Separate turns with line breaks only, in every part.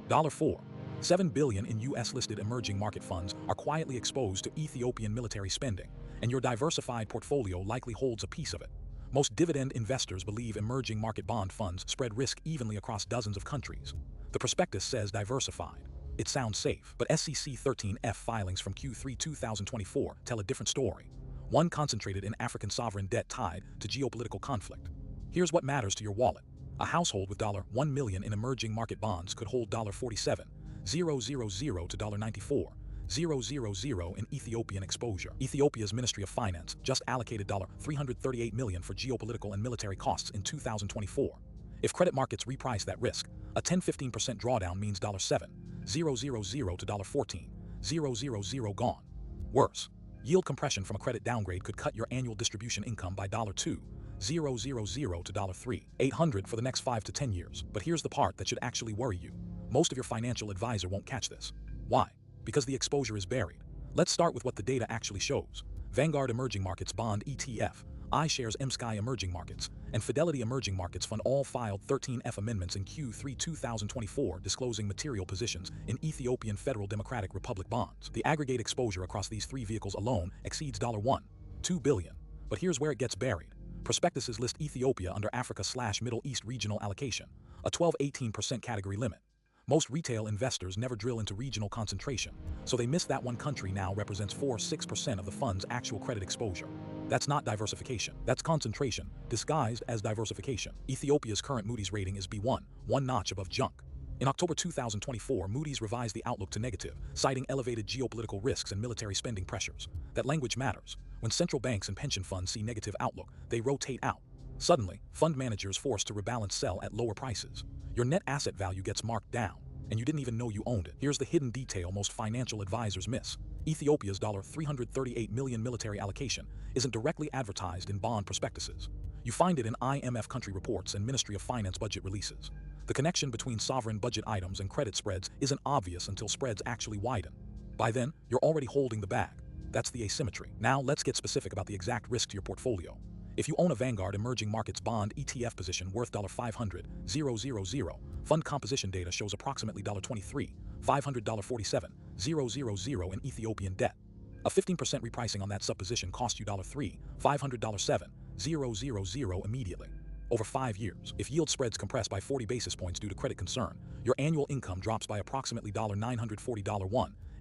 $4. 7 billion in US-listed emerging market funds are quietly exposed to Ethiopian military spending, and your diversified portfolio likely holds a piece of it. Most dividend investors believe emerging market bond funds spread risk evenly across dozens of countries. The prospectus says diversified. It sounds safe, but SEC 13F filings from Q3 2024 tell a different story. One concentrated in African sovereign debt tied to geopolitical conflict. Here's what matters to your wallet. A household with $1 million in emerging market bonds could hold $47,000 to $94,000 in Ethiopian exposure. Ethiopia's Ministry of Finance just allocated $338 million for geopolitical and military costs in 2024. If credit markets reprice that risk, a 10-15% drawdown means $7,000 to $14,000 gone. Worse, yield compression from a credit downgrade could cut your annual distribution income by $2,000 to $3,800 for the next 5 to 10 years. But here's the part that should actually worry you. Most of your financial advisor won't catch this. Why? Because the exposure is buried. Let's start with what the data actually shows. Vanguard Emerging Markets Bond ETF, iShares MSCI Emerging Markets, and Fidelity Emerging Markets Fund all filed 13F amendments in Q3 2024 disclosing material positions in Ethiopian Federal Democratic Republic bonds. The aggregate exposure across these three vehicles alone exceeds $2 billion. But here's where it gets buried. Prospectuses list Ethiopia under Africa/Middle East regional allocation, a 12-18% category limit. Most retail investors never drill into regional concentration, so they miss that one country now represents 4-6% of the fund's actual credit exposure. That's not diversification. That's concentration, disguised as diversification. Ethiopia's current Moody's rating is B1, one notch above junk. In October 2024, Moody's revised the outlook to negative, citing elevated geopolitical risks and military spending pressures. That language matters. When central banks and pension funds see negative outlook, they rotate out. Suddenly, fund managers forced to rebalance sell at lower prices. Your net asset value gets marked down, and you didn't even know you owned it. Here's the hidden detail most financial advisors miss. Ethiopia's $338 million military allocation isn't directly advertised in bond prospectuses. You find it in IMF country reports and Ministry of Finance budget releases. The connection between sovereign budget items and credit spreads isn't obvious until spreads actually widen. By then, you're already holding the bag. That's the asymmetry. Now let's get specific about the exact risk to your portfolio. If you own a Vanguard Emerging Markets Bond ETF position worth $500,000, fund composition data shows approximately $23,500, $47,000 in Ethiopian debt. A 15% repricing on that subposition cost you $3,500, $7,000 immediately. Over 5 years, if yield spreads compress by 40 basis points due to credit concern, your annual income drops by approximately $940,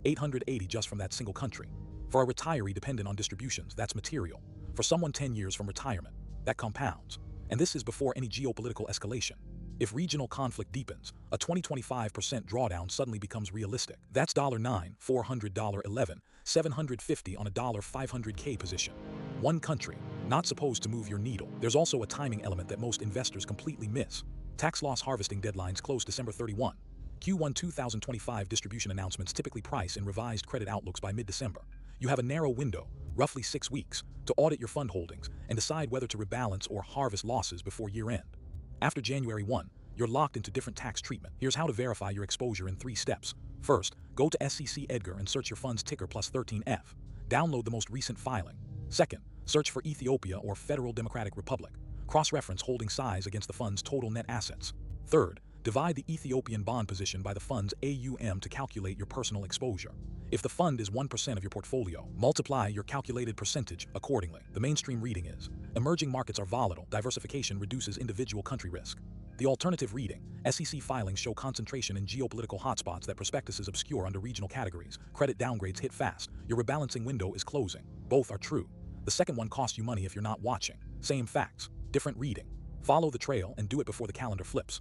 $880 just from that single country. For a retiree dependent on distributions, that's material. For someone 10 years from retirement, that compounds. And this is before any geopolitical escalation. If regional conflict deepens, a 20-25% drawdown suddenly becomes realistic. That's $9, $400, $11, $750 on a $500K position. One country, not supposed to move your needle. There's also a timing element that most investors completely miss. Tax loss harvesting deadlines close December 31. Q1 2025 distribution announcements typically price in revised credit outlooks by mid-December. You have a narrow window, roughly 6 weeks, to audit your fund holdings and decide whether to rebalance or harvest losses before year-end. After January 1, you're locked into different tax treatment. Here's how to verify your exposure in 3 steps. First, go to SEC Edgar and search your fund's ticker plus 13F. Download the most recent filing. Second, search for Ethiopia or Federal Democratic Republic. Cross-reference holding size against the fund's total net assets. Third, divide the Ethiopian bond position by the fund's AUM to calculate your personal exposure. If the fund is 1% of your portfolio, multiply your calculated percentage accordingly. The mainstream reading is, emerging markets are volatile, diversification reduces individual country risk. The alternative reading, SEC filings show concentration in geopolitical hotspots that prospectuses obscure under regional categories. Credit downgrades hit fast. Your rebalancing window is closing. Both are true. The second one costs you money if you're not watching. Same facts, different reading. Follow the trail and do it before the calendar flips.